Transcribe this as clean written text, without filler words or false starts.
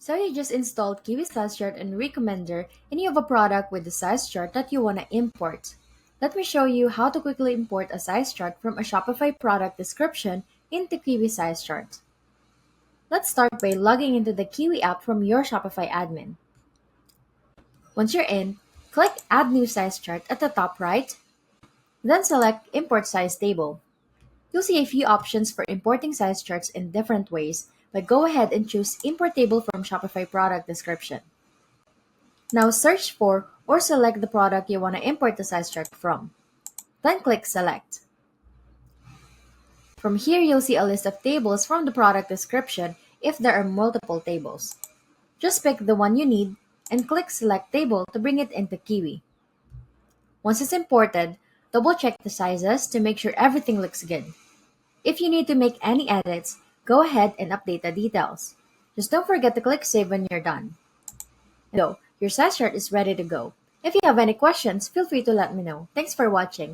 So you just installed Kiwi Size Chart and Recommender, and you have a product with the size chart that you want to import. Let me show you how to quickly import a size chart from a Shopify product description into Kiwi Size Chart. Let's start by logging into the Kiwi app from your Shopify admin. Once you're in, click Add New Size Chart at the top right, then select Import Size Table. You'll see a few options for importing size charts in different ways, but go ahead and choose Import Table from Shopify product description. Now search for or select the product you want to import the size chart from. Then click Select. From here, you'll see a list of tables from the product description if there are multiple tables. Just pick the one you need and click Select Table to bring it into Kiwi. Once it's imported, double check the sizes to make sure everything looks good. If you need to make any edits, go ahead and update the details. Just don't forget to click Save when you're done. So, your size chart is ready to go. If you have any questions, feel free to let me know. Thanks for watching.